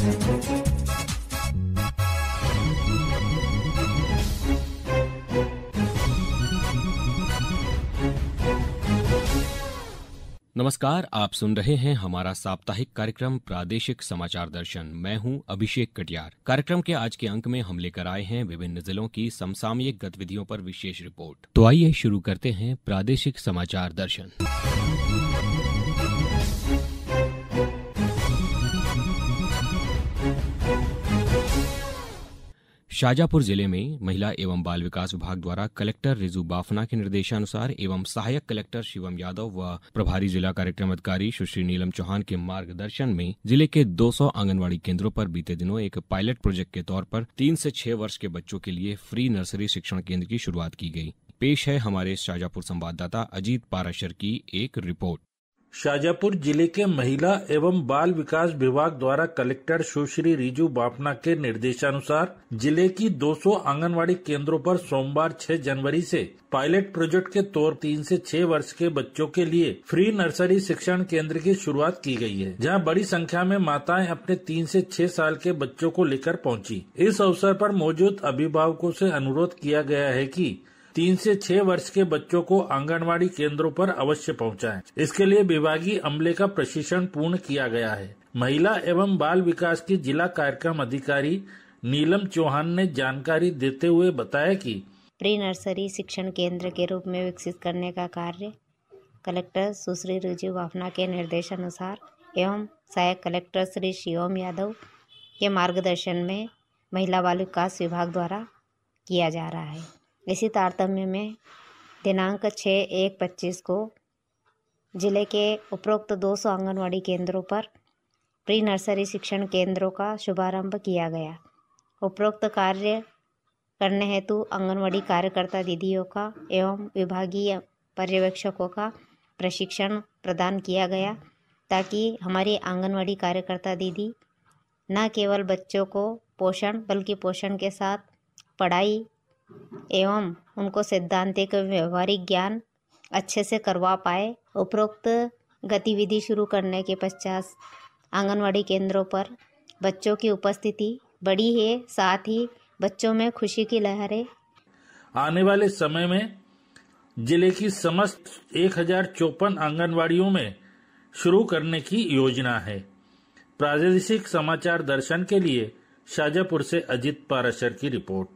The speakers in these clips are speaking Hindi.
नमस्कार, आप सुन रहे हैं हमारा साप्ताहिक कार्यक्रम प्रादेशिक समाचार दर्शन। मैं हूं अभिषेक कटियार। कार्यक्रम के आज के अंक में हम लेकर आए हैं विभिन्न जिलों की समसामयिक गतिविधियों पर विशेष रिपोर्ट। तो आइए शुरू करते हैं प्रादेशिक समाचार दर्शन। शाजापुर जिले में महिला एवं बाल विकास विभाग द्वारा कलेक्टर रिजू बाफना के निर्देशानुसार एवं सहायक कलेक्टर शिवम यादव व प्रभारी जिला कार्यक्रम अधिकारी सुश्री नीलम चौहान के मार्गदर्शन में जिले के 200 आंगनवाड़ी केंद्रों पर बीते दिनों एक पायलट प्रोजेक्ट के तौर पर 3 से 6 वर्ष के बच्चों के लिए फ्री नर्सरी शिक्षण केंद्र की शुरुआत की गई। पेश है हमारे शाजापुर संवाददाता अजीत पाराशर की एक रिपोर्ट। शाजापुर जिले के महिला एवं बाल विकास विभाग द्वारा कलेक्टर सुश्री रिजू बाफना के निर्देशानुसार जिले की 200 आंगनवाड़ी केंद्रों पर सोमवार 6 जनवरी से पायलट प्रोजेक्ट के तौर 3 से 6 वर्ष के बच्चों के लिए फ्री नर्सरी शिक्षण केंद्र की शुरुआत की गई है, जहां बड़ी संख्या में माताएं अपने 3 से 6 साल के बच्चों को लेकर पहुंची। इस अवसर पर मौजूद अभिभावकों से अनुरोध किया गया है कि 3 से 6 वर्ष के बच्चों को आंगनवाड़ी केंद्रों पर अवश्य पहुंचाएं। इसके लिए विभागीय अमले का प्रशिक्षण पूर्ण किया गया है। महिला एवं बाल विकास की जिला कार्यक्रम अधिकारी नीलम चौहान ने जानकारी देते हुए बताया कि प्री नर्सरी शिक्षण केंद्र के रूप में विकसित करने का कार्य कलेक्टर सुश्री रिजू बाफना के निर्देशानुसार एवं सहायक कलेक्टर श्री शिवम यादव के मार्गदर्शन में महिला बाल विकास विभाग द्वारा किया जा रहा है। इसी तारतम्य में दिनांक 6/1/25 को जिले के उपरोक्त 200 आंगनवाड़ी केंद्रों पर प्री नर्सरी शिक्षण केंद्रों का शुभारंभ किया गया। उपरोक्त कार्य करने हेतु आंगनवाड़ी कार्यकर्ता दीदियों का एवं विभागीय पर्यवेक्षकों का प्रशिक्षण प्रदान किया गया, ताकि हमारी आंगनवाड़ी कार्यकर्ता दीदी न केवल बच्चों को पोषण बल्कि पोषण के साथ पढ़ाई एवं उनको सैद्धांतिक व्यवहारिक ज्ञान अच्छे से करवा पाए। उपरोक्त गतिविधि शुरू करने के पश्चात आंगनवाड़ी केंद्रों पर बच्चों की उपस्थिति बढ़ी है, साथ ही बच्चों में खुशी की लहरें। आने वाले समय में जिले की समस्त 1054 आंगनवाड़ियों में शुरू करने की योजना है। प्रादेशिक समाचार दर्शन के लिए शाजापुर से अजीत पाराशर की रिपोर्ट।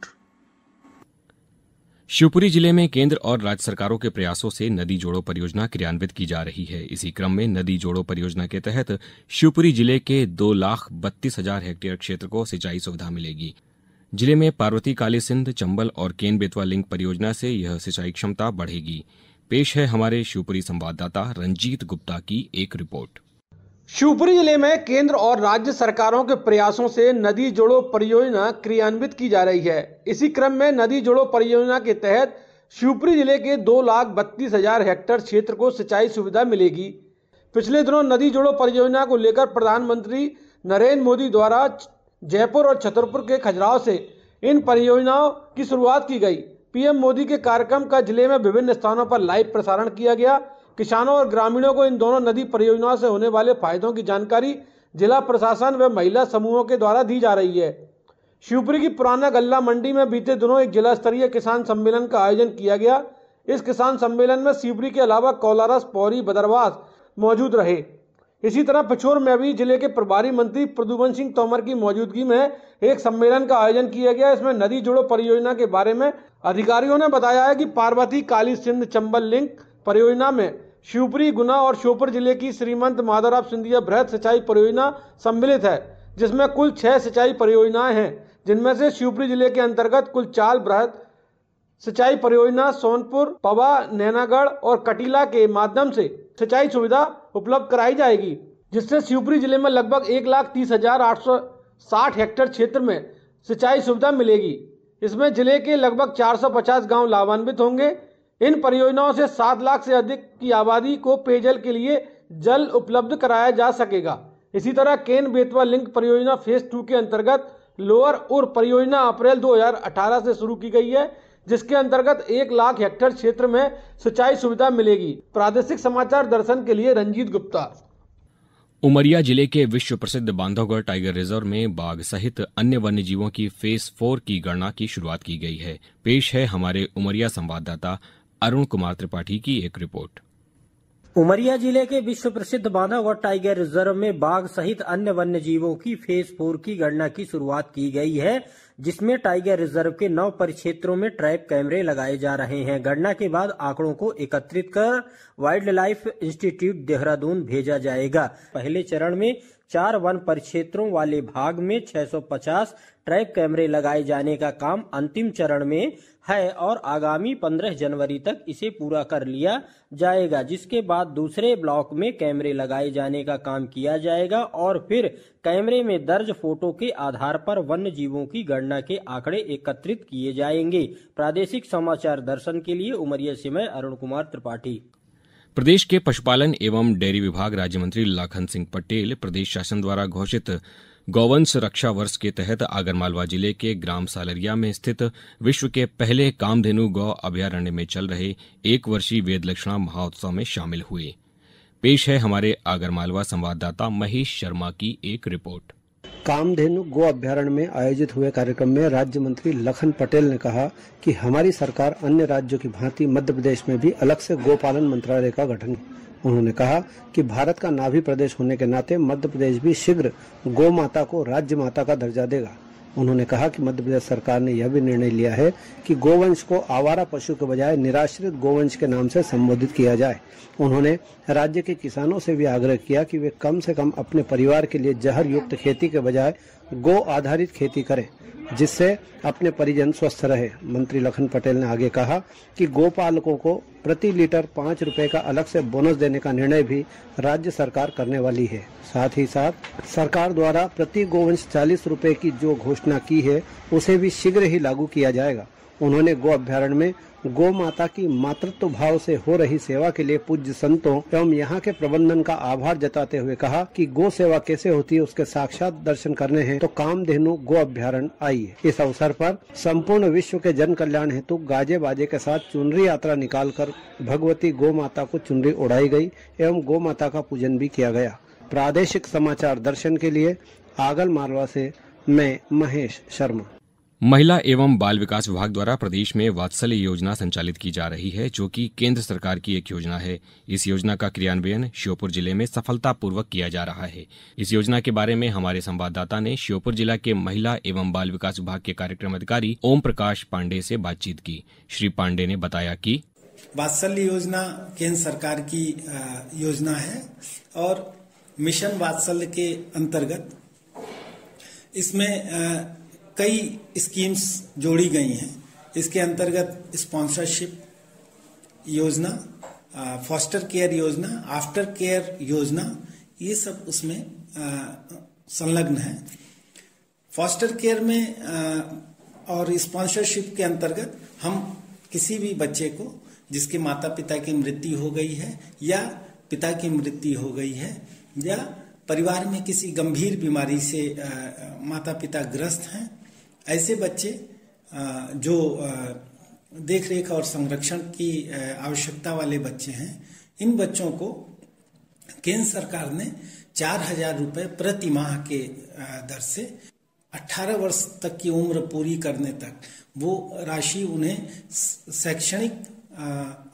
शिवपुरी जिले में केंद्र और राज्य सरकारों के प्रयासों से नदी जोड़ो परियोजना क्रियान्वित की जा रही है। इसी क्रम में नदी जोड़ो परियोजना के तहत शिवपुरी जिले के 2,32,000 हेक्टेयर क्षेत्र को सिंचाई सुविधा मिलेगी। जिले में पार्वती काली सिंध, चंबल और केन बेतवा लिंक परियोजना से यह सिंचाई क्षमता बढ़ेगी। पेश है हमारे शिवपुरी संवाददाता रंजीत गुप्ता की एक रिपोर्ट। शिवपुरी जिले में केंद्र और राज्य सरकारों के प्रयासों से नदी जोड़ो परियोजना क्रियान्वित की जा रही है। इसी क्रम में नदी जोड़ो परियोजना के तहत शिवपुरी जिले के 2,32,000 हेक्टेयर क्षेत्र को सिंचाई सुविधा मिलेगी। पिछले दिनों नदी जोड़ो परियोजना को लेकर प्रधानमंत्री नरेंद्र मोदी द्वारा जयपुर और छतरपुर के खजुराहो से इन परियोजनाओं की शुरुआत की गई। पीएम मोदी के कार्यक्रम का जिले में विभिन्न स्थानों पर लाइव प्रसारण किया गया। किसानों और ग्रामीणों को इन दोनों नदी परियोजनाओं से होने वाले फायदों की जानकारी जिला प्रशासन व महिला समूहों के द्वारा दी जा रही है। शिवपुरी की पुराना गल्ला मंडी में बीते दिनों एक जिला स्तरीय किसान सम्मेलन का आयोजन किया गया। इस किसान सम्मेलन में शिवपुरी के अलावा कौलारस, पौरी, बदरवास मौजूद रहे। इसी तरह पिछोर में भी जिले के प्रभारी मंत्री प्रद्युमन सिंह तोमर की मौजूदगी में एक सम्मेलन का आयोजन किया गया। इसमें नदी जोड़ो परियोजना के बारे में अधिकारियों ने बताया है कि पार्वती काली सिंध चंबल लिंक परियोजना में शिवपुरी, गुना और श्योपुर जिले की श्रीमंत माधवराव सिंधिया बृहद सिंचाई परियोजना सम्मिलित है, जिसमें कुल 6 सिंचाई परियोजनाएं हैं, जिनमें से शिवपुरी जिले के अंतर्गत कुल 4 बृहद सिंचाई परियोजना सोनपुर, पवा, नैनागढ़ और कटीला के माध्यम से सिंचाई सुविधा उपलब्ध कराई जाएगी, जिससे शिवपुरी जिले में लगभग 1,30,860 हेक्टेयर क्षेत्र में सिंचाई सुविधा मिलेगी। इसमें जिले के लगभग 450 गांव लाभान्वित होंगे। इन परियोजनाओं से 7 लाख से अधिक की आबादी को पेयजल के लिए जल उपलब्ध कराया जा सकेगा। इसी तरह केन बेतवा लिंक परियोजना फेज 2 के अंतर्गत लोअर उर परियोजना अप्रैल 2018 से शुरू की गई है, जिसके अंतर्गत 1 लाख हेक्टेयर क्षेत्र में सिंचाई सुविधा मिलेगी। प्रादेशिक समाचार दर्शन के लिए रंजीत गुप्ता। उमरिया जिले के विश्व प्रसिद्ध बांधवगढ़ टाइगर रिजर्व में बाघ सहित अन्य वन्य जीवों की फेज 4 की गणना की शुरुआत की गई है। पेश है हमारे उमरिया संवाददाता अरुण कुमार त्रिपाठी की एक रिपोर्ट। उमरिया जिले के विश्व प्रसिद्ध बांधवगढ़ टाइगर रिजर्व में बाघ सहित अन्य वन्य जीवों की फेज 4 की गणना की शुरुआत की गई है, जिसमें टाइगर रिजर्व के 9 परिक्षेत्रों में ट्रैप कैमरे लगाए जा रहे हैं। गणना के बाद आंकड़ों को एकत्रित कर वाइल्ड लाइफ इंस्टीट्यूट देहरादून भेजा जाएगा। पहले चरण में 4 वन परिक्षेत्रों वाले भाग में 650 ट्रैप कैमरे लगाए जाने का काम अंतिम चरण में है और आगामी 15 जनवरी तक इसे पूरा कर लिया जाएगा, जिसके बाद दूसरे ब्लॉक में कैमरे लगाए जाने का काम किया जाएगा और फिर कैमरे में दर्ज फोटो के आधार पर वन्य जीवों की गणना के आंकड़े एकत्रित किए जाएंगे। प्रादेशिक समाचार दर्शन के लिए उमरिया से मैं अरुण कुमार त्रिपाठी। प्रदेश के पशुपालन एवं डेयरी विभाग राज्य मंत्री लाखन सिंह पटेल प्रदेश शासन द्वारा घोषित गौवंश रक्षा वर्ष के तहत आगरमालवा जिले के ग्राम सालरिया में स्थित विश्व के पहले कामधेनु गौ अभयारण्य में चल रहे 1 वर्षीय वेदलक्षणा महोत्सव में शामिल हुए। पेश है हमारे आगरमालवा संवाददाता महेश शर्मा की एक रिपोर्ट। कामधेनु गो अभ्यारण्य में आयोजित हुए कार्यक्रम में राज्य मंत्री लखन पटेल ने कहा कि हमारी सरकार अन्य राज्यों की भांति मध्य प्रदेश में भी अलग से गोपालन मंत्रालय का गठन। उन्होंने कहा कि भारत का नाभि प्रदेश होने के नाते मध्य प्रदेश भी शीघ्र गौ माता को राज्य माता का दर्जा देगा। उन्होंने कहा कि मध्य प्रदेश सरकार ने यह भी निर्णय लिया है कि गोवंश को आवारा पशु के बजाय निराश्रित गोवंश के नाम से संबोधित किया जाए। उन्होंने राज्य के किसानों से भी आग्रह किया कि वे कम से कम अपने परिवार के लिए जहर युक्त खेती के बजाय गो आधारित खेती करें, जिससे अपने परिजन स्वस्थ रहे। मंत्री लखन पटेल ने आगे कहा कि गोपालकों को प्रति लीटर 5 रुपए का अलग से बोनस देने का निर्णय भी राज्य सरकार करने वाली है। साथ ही साथ सरकार द्वारा प्रति गोवंश 40 रुपए की जो घोषणा की है उसे भी शीघ्र ही लागू किया जाएगा। उन्होंने गो अभ्यारण्य में गौ माता की मातृत्व भाव से हो रही सेवा के लिए पूज्य संतों एवं यहाँ के प्रबंधन का आभार जताते हुए कहा कि गो सेवा कैसे होती है उसके साक्षात दर्शन करने हैं तो कामधेनु गो अभ्यारण्य आइए। इस अवसर पर संपूर्ण विश्व के जन कल्याण हेतु गाजे बाजे के साथ चुनरी यात्रा निकालकर भगवती गौ माता को चुनरी उड़ाई गई एवं गौ माता का पूजन भी किया गया। प्रादेशिक समाचार दर्शन के लिए आगरमालवा से मैं महेश शर्मा। महिला एवं बाल विकास विभाग द्वारा प्रदेश में वात्सल्य योजना संचालित की जा रही है, जो कि केंद्र सरकार की एक योजना है। इस योजना का क्रियान्वयन श्योपुर जिले में सफलतापूर्वक किया जा रहा है। इस योजना के बारे में हमारे संवाददाता ने श्योपुर जिला के महिला एवं बाल विकास विभाग के कार्यक्रम अधिकारी ओम प्रकाश पांडे से बातचीत की। श्री पांडे ने बताया कि वात्सल्य योजना केंद्र सरकार की योजना है और मिशन वात्सल्य के अंतर्गत इसमें कई स्कीम्स जोड़ी गई हैं। इसके अंतर्गत स्पॉन्सरशिप योजना, फॉस्टर केयर योजना, आफ्टर केयर योजना, ये सब उसमें संलग्न है। फॉस्टर केयर में और स्पॉन्सरशिप के अंतर्गत हम किसी भी बच्चे को जिसके माता पिता की मृत्यु हो गई है या पिता की मृत्यु हो गई है या परिवार में किसी गंभीर बीमारी से माता पिता ग्रस्त हैं, ऐसे बच्चे जो देखरेख और संरक्षण की आवश्यकता वाले बच्चे हैं, इन बच्चों को केंद्र सरकार ने 4,000 रुपए प्रति माह के दर से 18 वर्ष तक की उम्र पूरी करने तक वो राशि उन्हें शैक्षणिक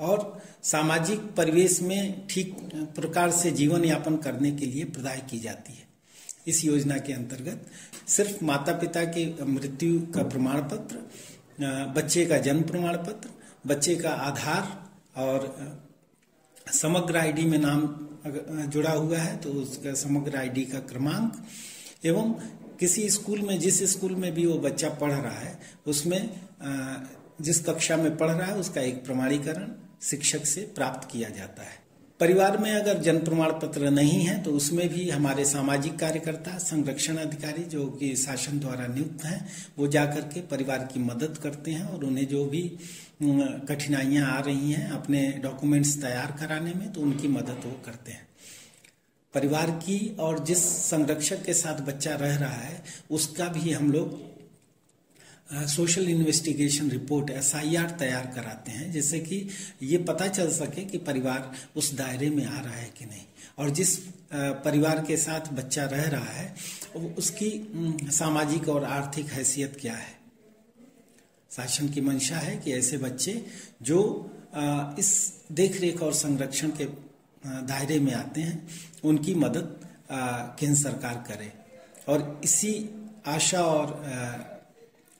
और सामाजिक परिवेश में ठीक प्रकार से जीवन यापन करने के लिए प्रदान की जाती है। इस योजना के अंतर्गत सिर्फ माता पिता की मृत्यु का प्रमाण पत्र, बच्चे का जन्म प्रमाण पत्र, बच्चे का आधार और समग्र आईडी में नाम जुड़ा हुआ है तो उसका समग्र आईडी का क्रमांक एवं किसी स्कूल में जिस स्कूल में भी वो बच्चा पढ़ रहा है उसमें जिस कक्षा में पढ़ रहा है उसका एक प्रमाणीकरण शिक्षक से प्राप्त किया जाता है। परिवार में अगर जन्म प्रमाण पत्र नहीं है तो उसमें भी हमारे सामाजिक कार्यकर्ता, संरक्षण अधिकारी जो कि शासन द्वारा नियुक्त हैं, वो जाकर के परिवार की मदद करते हैं और उन्हें जो भी कठिनाइयां आ रही हैं अपने डॉक्यूमेंट्स तैयार कराने में तो उनकी मदद वो करते हैं। परिवार की और जिस संरक्षक के साथ बच्चा रह रहा है उसका भी हम लोग सोशल इन्वेस्टिगेशन रिपोर्ट SIR तैयार कराते हैं, जिससे कि ये पता चल सके कि परिवार उस दायरे में आ रहा है कि नहीं। और जिस परिवार के साथ बच्चा रह रहा है उसकी सामाजिक और आर्थिक हैसियत क्या है। शासन की मंशा है कि ऐसे बच्चे जो इस देखरेख और संरक्षण के दायरे में आते हैं उनकी मदद केंद्र सरकार करे। और इसी आशा और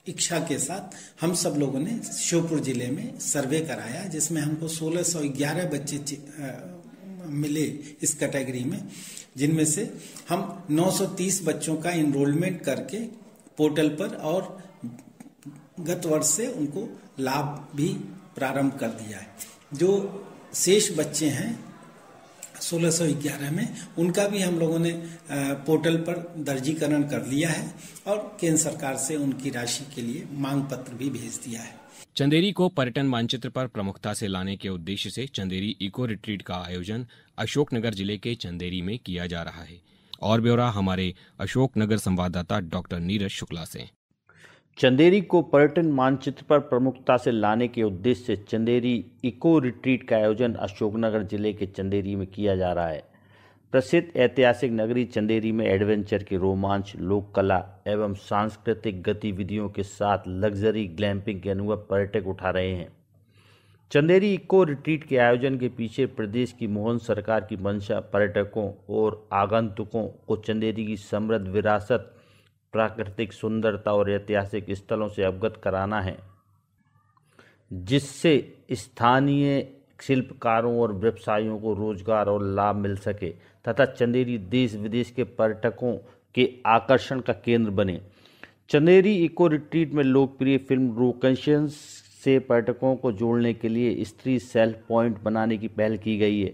इच्छा के साथ हम सब लोगों ने श्योपुर जिले में सर्वे कराया जिसमें हमको 1611 बच्चे मिले इस कैटेगरी में, जिनमें से हम 930 बच्चों का इनरोलमेंट करके पोर्टल पर और गत वर्ष से उनको लाभ भी प्रारंभ कर दिया है। जो शेष बच्चे हैं 1611 में उनका भी हम लोगों ने पोर्टल पर दर्जीकरण कर लिया है और केंद्र सरकार से उनकी राशि के लिए मांग पत्र भी भेज दिया है। चंदेरी को पर्यटन मानचित्र पर प्रमुखता से लाने के उद्देश्य से चंदेरी इको रिट्रीट का आयोजन अशोकनगर जिले के चंदेरी में किया जा रहा है। और ब्यौरा हमारे अशोकनगर संवाददाता डॉक्टर नीरज शुक्ला से। चंदेरी को पर्यटन मानचित्र पर प्रमुखता से लाने के उद्देश्य से चंदेरी इको रिट्रीट का आयोजन अशोकनगर जिले के चंदेरी में किया जा रहा है। प्रसिद्ध ऐतिहासिक नगरी चंदेरी में एडवेंचर के रोमांच, लोक कला एवं सांस्कृतिक गतिविधियों के साथ लग्जरी ग्लैम्पिंग के अनुभव पर्यटक उठा रहे हैं। चंदेरी इको रिट्रीट के आयोजन के पीछे प्रदेश की मोहन सरकार की मंशा पर्यटकों और आगंतुकों को चंदेरी की समृद्ध विरासत, प्राकृतिक सुंदरता और ऐतिहासिक स्थलों से अवगत कराना है, जिससे स्थानीय शिल्पकारों और व्यवसायियों को रोजगार और लाभ मिल सके तथा चंदेरी देश विदेश के पर्यटकों के आकर्षण का केंद्र बने। चंदेरी इको रिट्रीट में लोकप्रिय फिल्म लोकेशंस से पर्यटकों को जोड़ने के लिए स्त्री सेल्फ पॉइंट बनाने की पहल की गई है।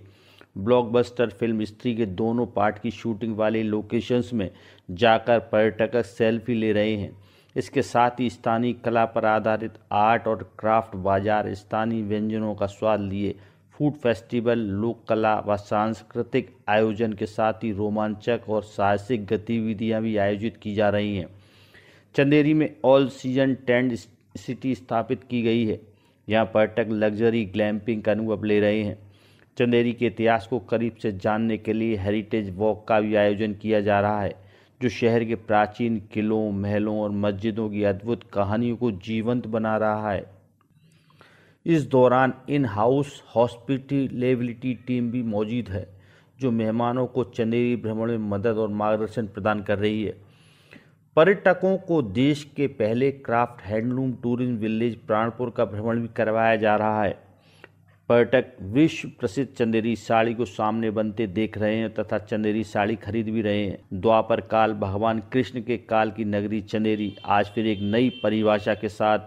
ब्लॉकबस्टर फिल्म स्त्री के दोनों पार्ट की शूटिंग वाले लोकेशंस में जाकर पर्यटक सेल्फी ले रहे हैं। इसके साथ ही स्थानीय कला पर आधारित आर्ट और क्राफ्ट बाजार, स्थानीय व्यंजनों का स्वाद लिए फूड फेस्टिवल, लोक कला व सांस्कृतिक आयोजन के साथ ही रोमांचक और साहसिक गतिविधियां भी आयोजित की जा रही हैं। चंदेरी में ऑल सीजन टेंट सिटी स्थापित की गई है। यहाँ पर्यटक लग्जरी ग्लैम्पिंग का अनुभव ले रहे हैं। चंदेरी के इतिहास को करीब से जानने के लिए हेरिटेज वॉक का भी आयोजन किया जा रहा है, जो शहर के प्राचीन किलों, महलों और मस्जिदों की अद्भुत कहानियों को जीवंत बना रहा है। इस दौरान इन हाउस हॉस्पिटैलिटी टीम भी मौजूद है, जो मेहमानों को चंदेरी भ्रमण में मदद और मार्गदर्शन प्रदान कर रही है। पर्यटकों को देश के पहले craft handloom tourism village Pranpur का भ्रमण भी करवाया जा रहा है। पर्यटक विश्व प्रसिद्ध चंदेरी साड़ी को सामने बनते देख रहे हैं तथा चंदेरी साड़ी खरीद भी रहे हैं। द्वापर काल भगवान कृष्ण के काल की नगरी चंदेरी आज फिर एक नई परिभाषा के साथ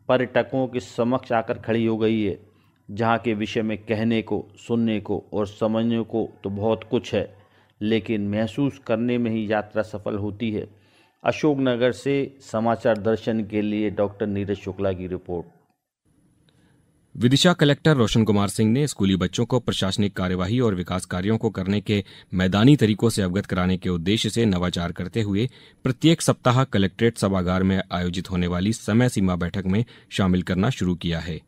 पर्यटकों के समक्ष आकर खड़ी हो गई है, जहां के विषय में कहने को, सुनने को और समझने को तो बहुत कुछ है, लेकिन महसूस करने में ही यात्रा सफल होती है। अशोकनगर से समाचार दर्शन के लिए डॉक्टर नीरज शुक्ला की रिपोर्ट। विदिशा कलेक्टर रोशन कुमार सिंह ने स्कूली बच्चों को प्रशासनिक कार्यवाही और विकास कार्यों को करने के मैदानी तरीकों से अवगत कराने के उद्देश्य से नवाचार करते हुए प्रत्येक सप्ताह कलेक्ट्रेट सभागार में आयोजित होने वाली समय सीमा बैठक में शामिल करना शुरू किया है।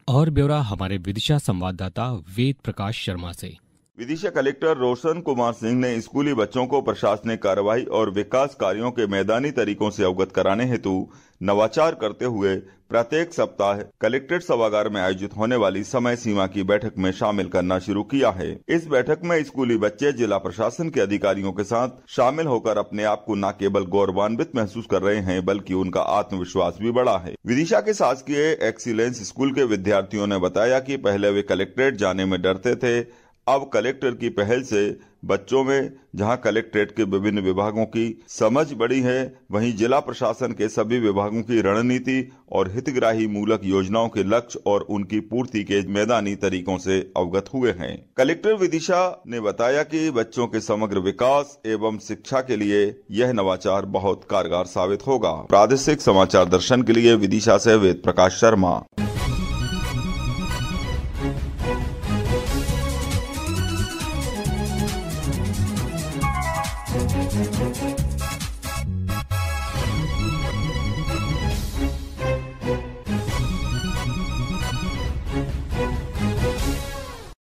और ब्यौरा हमारे विदिशा संवाददाता वेद प्रकाश शर्मा से। विदिशा कलेक्टर रोशन कुमार सिंह ने स्कूली बच्चों को प्रशासनिक कार्यवाही और विकास कार्यों के मैदानी तरीकों से अवगत कराने हेतु नवाचार करते हुए प्रत्येक सप्ताह कलेक्ट्रेट सभागार में आयोजित होने वाली समय सीमा की बैठक में शामिल करना शुरू किया है। इस बैठक में स्कूली बच्चे जिला प्रशासन के अधिकारियों के साथ शामिल होकर अपने आप को न केवल गौरवान्वित महसूस कर रहे हैं, बल्कि उनका आत्मविश्वास भी बढ़ा है। विदिशा के शासकीय एक्सीलेंस स्कूल के विद्यार्थियों ने बताया कि पहले वे कलेक्ट्रेट जाने में डरते थे, अब कलेक्टर की पहल से बच्चों में जहां कलेक्ट्रेट के विभिन्न विभागों की समझ बढ़ी है, वहीं जिला प्रशासन के सभी विभागों की रणनीति और हितग्राही मूलक योजनाओं के लक्ष्य और उनकी पूर्ति के मैदानी तरीकों से अवगत हुए हैं। कलेक्टर विदिशा ने बताया कि बच्चों के समग्र विकास एवं शिक्षा के लिए यह नवाचार बहुत कारगर साबित होगा। प्रादेशिक समाचार दर्शन के लिए विदिशा से वेद प्रकाश शर्मा। Thank you.